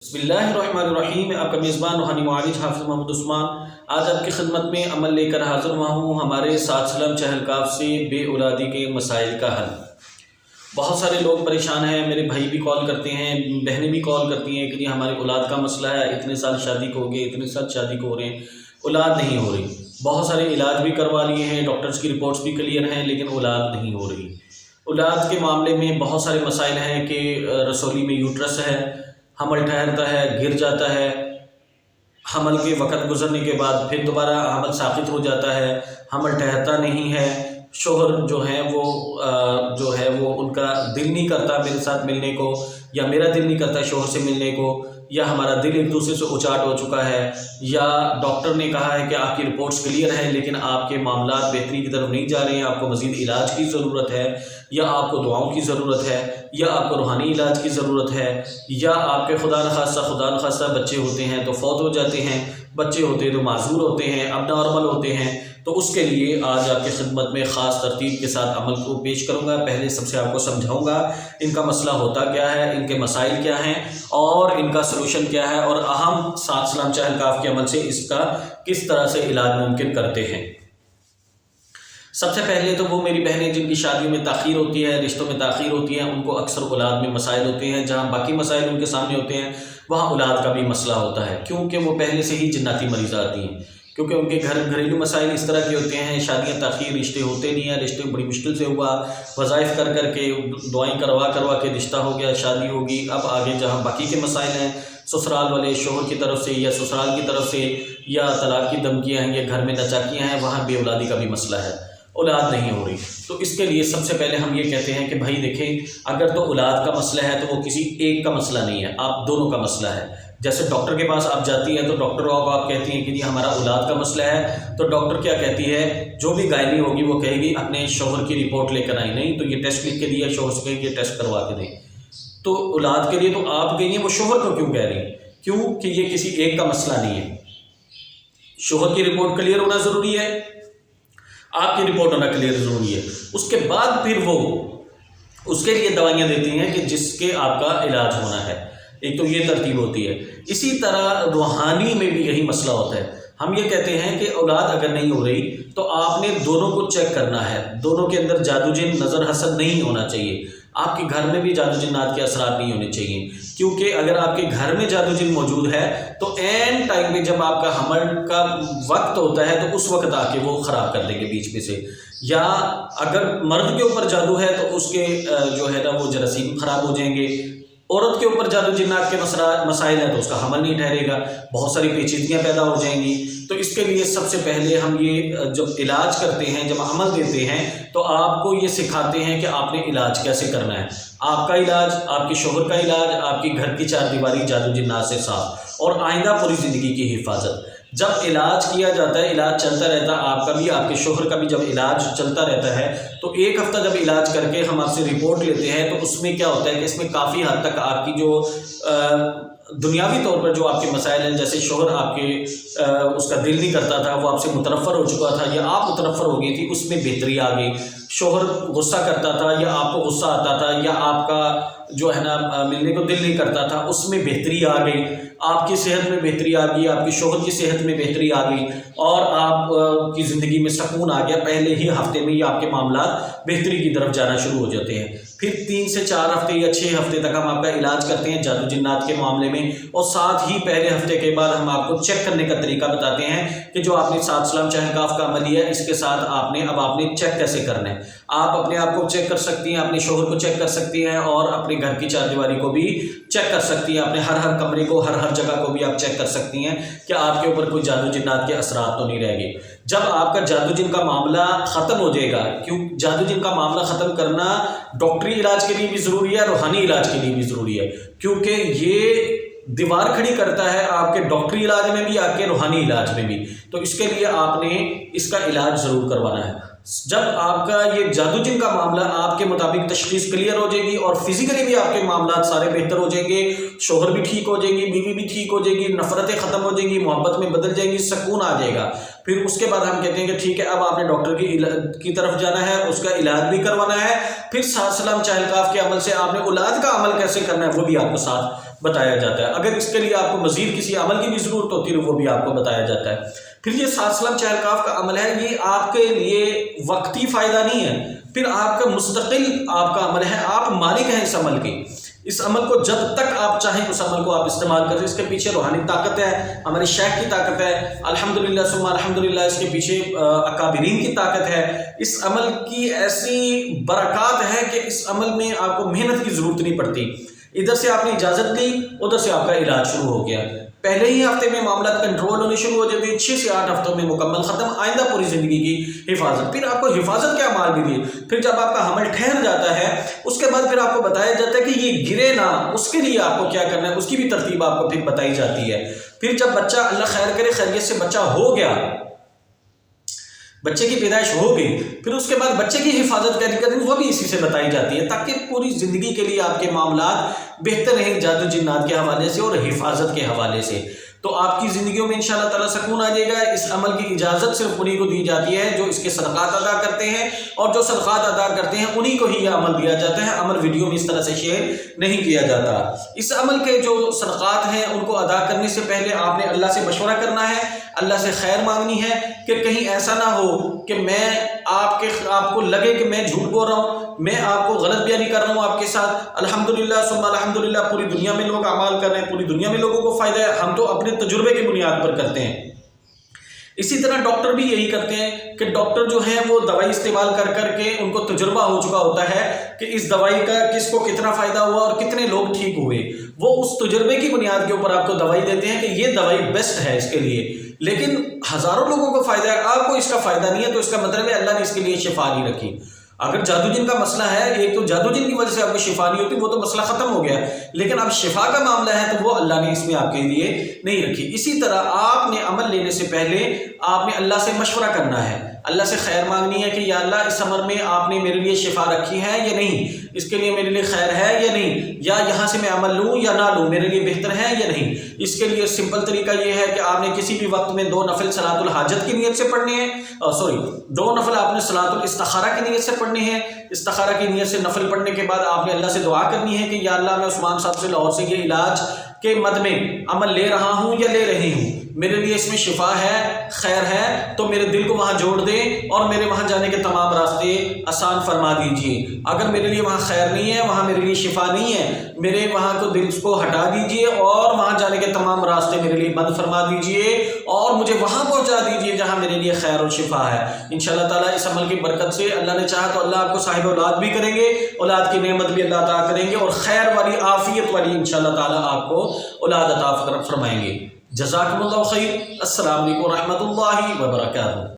बिस्मिल्लाहिर्रहमानिर्रहीम। आपका मेज़बान रूहानी मुआलिज हाफिज़ मोहम्मद उस्मान आज आपकी खिदमत में अमल लेकर हाज़िर हुआ हूँ। हमारे साथ सलाम चहलकाफ से बे औलादी के मसाइल का हल। बहुत सारे लोग परेशान हैं, मेरे भाई भी कॉल करते हैं, बहनें भी कॉल करती हैं कि जी हमारी औलाद का मसला है, इतने साल शादी को हो गए, इतने साल शादी को हो रहे हैं, औलाद नहीं हो रही। बहुत सारे इलाज भी करवा लिए हैं, डॉक्टर्स की रिपोर्ट्स भी क्लियर हैं, लेकिन औलाद नहीं हो रही। औलाद के मामले में बहुत सारे मसाइल हैं कि रसोली में यूट्रस है, हमल ठहरता है, गिर जाता है, हमल के वक़्त गुजरने के बाद फिर दोबारा हमल साक़ित हो जाता है, हमल ठहरता नहीं है। शोहर जो है वो उनका दिल नहीं करता मेरे साथ मिलने को, या मेरा दिल नहीं करता शोहर से मिलने को, या हमारा दिल एक दूसरे से उचाट हो चुका है, या डॉक्टर ने कहा है कि आपकी रिपोर्ट्स क्लियर है लेकिन आपके मामलात बेहतरी की तरफ नहीं जा रहे हैं, आपको मज़ीद इलाज की ज़रूरत है, या आपको दुआओं की ज़रूरत है, या आपको रूहानी इलाज की ज़रूरत है, या आपके खुदा न खास्ता बच्चे होते हैं तो फौत हो जाते हैं, बच्चे होते हैं तो माजूर होते हैं, अब नॉर्मल होते हैं। तो उसके लिए आज आपकी खिदमत में ख़ास तरतीब के साथ अमल को पेश करूँगा। पहले सबसे आपको समझाऊँगा इनका मसला होता क्या है, इनके मसाइल क्या हैं और इनका सलूशन क्या है, और अहम सात सलाम चहलकाफ के अमल से इसका किस तरह से इलाज मुमकिन करते हैं। सबसे पहले तो वो मेरी बहनें जिनकी शादियों में ताख़ीर होती है, रिश्तों में ताख़ीर होती है, उनको अक्सर औलाद में मसाइल होते हैं। जहाँ बाकी मसाइल उनके सामने होते हैं वहाँ औलाद का भी मसला होता है, क्योंकि वो पहले से ही जन्नाती मरीज़ आती हैं, क्योंकि उनके घरेलू मसाइल इस तरह के होते हैं। शादियाँ ताख़ीर, रिश्ते होते नहीं हैं, रिश्ते बड़ी मुश्किल से हुआ, वज़ाइफ कर के दुआएं करवा के रिश्ता हो गया, शादी होगी। अब आगे जहाँ बाकी के मसाइल हैं, ससुराल वाले शोहर की तरफ से या ससुराल की तरफ से, या तलाक की धमकियाँ हैं, या घर में नचाकियाँ हैं, वहाँ बेऔलादी का भी मसला है, औलाद नहीं हो रही। तो इसके लिए सबसे पहले हम ये कहते हैं कि भाई देखें, अगर तो औलाद का मसला है तो वो किसी एक का मसला नहीं है, आप दोनों का मसला है। जैसे डॉक्टर के पास आप जाती हैं तो डॉक्टर को आप कहती हैं कि जी हमारा औलाद का मसला है, तो डॉक्टर क्या कहती है, जो भी गायनी होगी वो कहेगी अपने शोहर की रिपोर्ट लेकर आई, नहीं तो ये टेस्ट लिख के दिया, शोहर से कहेगी ये टेस्ट करवा के दें। तो औलाद के लिए तो आप गई हैं, वो शोहर को क्यों कह रही हैं? क्योंकि ये किसी एक का मसला नहीं है। शोहर की रिपोर्ट क्लियर होना ज़रूरी है, आपकी रिपोर्ट होना क्लियर ज़रूरी है। उसके बाद फिर वो उसके लिए दवाइयाँ देती हैं कि जिसके आपका इलाज होना है। एक तो ये तरतीब होती है। इसी तरह रूहानी में भी यही मसला होता है। हम ये कहते हैं कि औलाद अगर नहीं हो रही तो आपने दोनों को चेक करना है, दोनों के अंदर जादू जिन, नज़र हसद नहीं होना चाहिए। आपके घर में भी जादू जिन्नात के असरात नहीं होने चाहिए, क्योंकि अगर आपके घर में जादू जिन मौजूद है तो एन टाइम पे जब आपका हमल का वक्त होता है तो उस वक्त आके वो ख़राब कर देंगे बीच में से। या अगर मर्द के ऊपर जादू है तो उसके जो है ना वो जरासीम ख़राब हो जाएंगे। औरत के ऊपर जादू जिन्नात के मसाइल है तो उसका हमल नहीं ठहरेगा, बहुत सारी पेचीदगियाँ पैदा हो जाएंगी। तो इसके लिए सबसे पहले हम ये जब इलाज करते हैं, जब अमल देते हैं, तो आपको ये सिखाते हैं कि आपने इलाज कैसे करना है। आपका इलाज, आपके शोहर का इलाज, आपकी घर की चारदीवारी जादू जिन्नात से साफ, और आइंदा पूरी ज़िंदगी की हिफाजत। जब इलाज किया जाता है, इलाज चलता रहता है, आपका भी आपके शोहर का भी जब इलाज चलता रहता है, तो एक हफ़्ता जब इलाज करके हम आपसे रिपोर्ट लेते हैं तो उसमें क्या होता है कि इसमें काफ़ी हद तक आपकी जो दुनियावी तौर पर जो आपके मसाइल हैं, जैसे शोहर आपके उसका दिल नहीं करता था, वो आपसे मुतनफ़र हो चुका था, या आप मुतनफ़र हो गई थी, उसमें बेहतरी आ गई। शोहर गुस्सा करता था या आपको गुस्सा आता था, या आपका जो है ना मिलने को दिल नहीं करता था, उसमें बेहतरी आ गई। आपकी सेहत में बेहतरी आ गई, आपकी शोहर की सेहत में बेहतरी आ गई, और आप की ज़िंदगी में सुकून आ गया। पहले ही हफ्ते में ही आपके मामलात बेहतरी की तरफ जाना शुरू हो जाते हैं। फिर 3 से 4 हफ्ते या 6 हफ्ते तक हम आपका इलाज करते हैं जादू जिन्नात के मामले में, और साथ ही पहले हफ्ते के बाद हम आपको चेक करने का तरीका बताते हैं कि जो आपने सात सलाम चहलकाफ का अमल है, इसके साथ आपने चेक कैसे करना है। आप अपने आप को चेक कर सकती हैं, अपने शोहर को चेक कर सकती हैं, और अपने घर की चारदीवारी को भी चेक कर सकती हैं। अपने हर कमरे को, हर जगह को भी आप चेक कर सकती हैं कि आपके ऊपर कोई जादू जिन्नात के असरात तो नहीं रहेंगे। जब आपका जादू जिन का मामला ख़त्म हो जाएगा, क्यों जादू जिन का मामला ख़त्म करना डॉक्टरी इलाज के लिए भी ज़रूरी है, रूहानी इलाज के लिए भी ज़रूरी है, क्योंकि ये दीवार खड़ी करता है आपके डॉक्टरी इलाज में भी, आपके रूहानी इलाज में भी। तो इसके लिए आपने इसका इलाज ज़रूर करवाना है। जब आपका ये जादू जिन का मामला आपके मुताबिक तशख़ीस क्लियर हो जाएगी, और फिजिकली भी आपके मामला सारे बेहतर हो जाएंगे, शोहर भी ठीक हो जाएंगी, बीवी भी ठीक हो जाएगी, नफ़रतें ख़त्म हो जाएंगी, मोहब्बत में बदल जाएंगी, सुकून आ जाएगा, फिर उसके बाद हम कहते हैं कि ठीक है अब आपने डॉक्टर की तरफ जाना है, उसका इलाज भी करवाना है। फिर सात सलाम चहलकाफ के अमल से आपने औलाद का अमल कैसे करना है वो भी आपको साथ بتایا جاتا ہے۔ اگر اس کے لیے آپ کو مزید کسی عمل کی بھی ضرورت ہوتی ہے وہ بھی آپ کو بتایا جاتا ہے۔ پھر یہ 7 سلام چہلکاف کا عمل ہے، یہ آپ کے لیے وقتی فائدہ نہیں ہے، پھر آپ کا مستقل آپ کا عمل ہے، آپ مالک ہیں اس عمل کے۔ اس عمل کو جب تک آپ چاہیں اس عمل کو آپ استعمال کریں، اس کے پیچھے روحانی طاقت ہے، ہمارے شیخ کی طاقت ہے، الحمدللہ ثم الحمدللہ، اس کے پیچھے اکابرین کی طاقت ہے۔ اس عمل کی ایسی برکات ہے کہ اس عمل میں آپ کو محنت کی ضرورت نہیں پڑتی، ادھر سے آپ نے اجازت لی، ادھر سے آپ کا علاج شروع ہو گیا، پہلے ہی ہفتے میں معاملات کنٹرول ہونے شروع ہو جاتے ہیں، 6 سے 8 ہفتوں میں مکمل ختم، آئندہ پوری زندگی کی حفاظت۔ پھر آپ کو حفاظت کے اعمال بھی دیے، پھر جب آپ کا حمل ٹھہر جاتا ہے اس کے بعد پھر آپ کو بتایا جاتا ہے کہ یہ گرے نہ، اس کے لیے آپ کو کیا کرنا ہے، اس کی بھی ترتیب آپ کو پھر بتائی جاتی ہے۔ پھر جب بچہ اللہ خیر کرے خیریت سے بچہ ہو گیا، بچے کی پیدائش ہو گئی، پھر اس کے بعد بچے کی حفاظت کیسے کریں وہ بھی اسی سے بتائی جاتی ہے، تاکہ پوری زندگی کے لیے آپ کے معاملات بہتر رہیں جادو جنات کے حوالے سے اور حفاظت کے حوالے سے۔ تو آپ کی زندگیوں میں انشاءاللہ تعالیٰ سکون آ جائے گا۔ اس عمل کی اجازت صرف انہی کو دی جاتی ہے جو اس کے صدقات ادا کرتے ہیں، اور جو صدقات ادا کرتے ہیں انہی کو ہی یہ عمل دیا جاتا ہے، عمل ویڈیو میں اس طرح سے شیئر نہیں کیا جاتا۔ اس عمل کے جو صدقات ہیں ان کو ادا کرنے سے پہلے آپ نے اللہ سے مشورہ کرنا ہے، اللہ سے خیر مانگنی ہے کہ کہیں ایسا نہ ہو کہ میں آپ کو لگے کہ میں جھوٹ بول رہا ہوں، میں آپ کو غلط بیانی کر رہا ہوں آپ کے ساتھ۔ الحمدللہ ثم الحمدللہ، پوری دنیا میں لوگ اعمال کر رہے ہیں، پوری دنیا میں لوگوں کو فائدہ ہے، ہم تو اپنے تجربے کی بنیاد پر کرتے ہیں۔ اسی طرح ڈاکٹر بھی یہی کرتے ہیں کہ ڈاکٹر جو ہیں وہ دوائی استعمال کر کر کے ان کو تجربہ ہو چکا ہوتا ہے کہ اس دوائی کا کس کو کتنا فائدہ ہوا اور کتنے لوگ ٹھیک ہوئے، وہ اس تجربے کی بنیاد کے اوپر آپ کو دوائی دیتے ہیں کہ یہ دوائی بیسٹ ہے اس کے لیے، لیکن ہزاروں لوگوں کو فائدہ ہے، آپ کو اس کا فائدہ نہیں ہے، تو اس کا مطلب ہے اللہ نے اس کے لیے شفا نہیں رکھی۔ اگر جادو جن کا مسئلہ ہے، ایک تو جادو جن کی وجہ سے آپ کو شفا نہیں ہوتی، وہ تو مسئلہ ختم ہو گیا، لیکن اب شفا کا معاملہ ہے تو وہ اللہ نے اس میں آپ کے لیے نہیں رکھی۔ اسی طرح آپ نے عمل لینے سے پہلے آپ نے اللہ سے مشورہ کرنا ہے، اللہ سے خیر مانگنی ہے کہ یا اللہ اس عمل میں آپ نے میرے لیے شفا رکھی ہے یا نہیں، اس کے لیے میرے لیے خیر ہے یا نہیں، یا یہاں سے میں عمل لوں یا نہ لوں، میرے لیے بہتر ہے یا نہیں۔ اس کے لیے سمپل طریقہ یہ ہے کہ آپ نے کسی بھی وقت میں 2 نفل صلاۃ الحاجت کی نیت سے پڑھنے ہیں، 2 نفل آپ نے صلاۃ الاستخارہ کی نیت سے پڑھنے ہیں۔ استخارہ کی نیت سے نفل پڑھنے کے بعد آپ نے اللہ سے دعا کرنی ہے کہ یا اللہ میں عثمان صاحب سے لاہور سے یہ علاج کے مد میں عمل لے رہا ہوں یا لے رہی ہوں، میرے لیے اس میں شفا ہے، خیر ہے، تو میرے دل کو وہاں جوڑ دیں اور میرے وہاں جانے کے تمام راستے آسان فرما دیجئے۔ اگر میرے لیے وہاں خیر نہیں ہے، وہاں میرے لیے شفا نہیں ہے، میرے وہاں کو دل کو ہٹا دیجئے اور وہاں جانے کے تمام راستے میرے لیے بند فرما دیجئے اور مجھے وہاں پہنچا دیجئے جہاں میرے لیے خیر اور شفا ہے۔ انشاءاللہ تعالیٰ اس عمل کی برکت سے اللہ نے چاہا تو اللہ آپ کو صاحب اولاد بھی کریں گے، اولاد کی نعمت بھی اللہ عطا کریں گے، اور خیر والی عافیت والی انشاءاللہ تعالیٰ آپ کو اولاد عطا فرمائیں گے۔ جزاکم اللہ خیر۔ السلام علیکم ورحمۃ اللہ وبرکاتہ۔